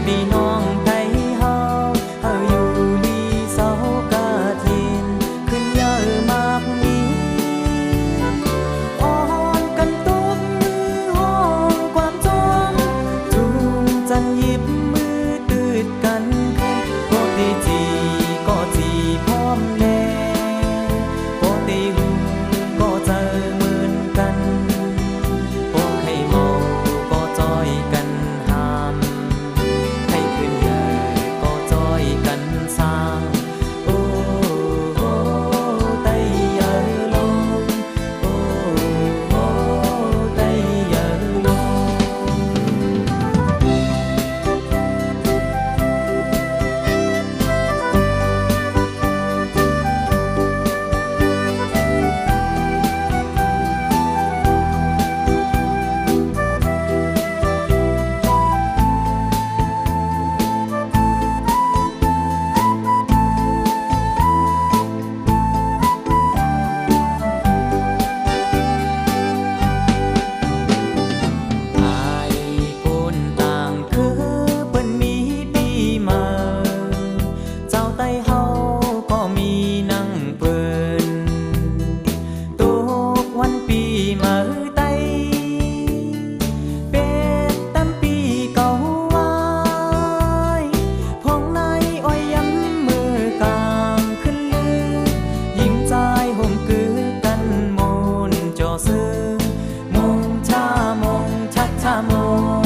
พี่น้องไทยเฮาอยู่ลีเสากะทินขึ้นเยอะมากมีอ่อนกันตุ้มมือห้องความจมจูงจันหยิบมือตืดกันโปตีจีก็จีพร้อมแน่โปตีหุ่นก็เจอเหมือนกันโปให้เมาก็จอยกันหามให้ขึ้นใหญ่ก็จอยกันสร้างโอ้โอ้ไตเยอลงโอ้โอ้ไตเยอลง อายคนต่างคือเปิ้นมีปีมาเจ้าไต้เฮาก็มีนั่งเปิ้นตุกวันปีมาไต้เป็ดตำปีเก่าไว้พองในอ้อยย้ำมือกลางขึ้นลือยิงใจห่มกือกันมนต์จ่อซื้อมงชามงชักชามง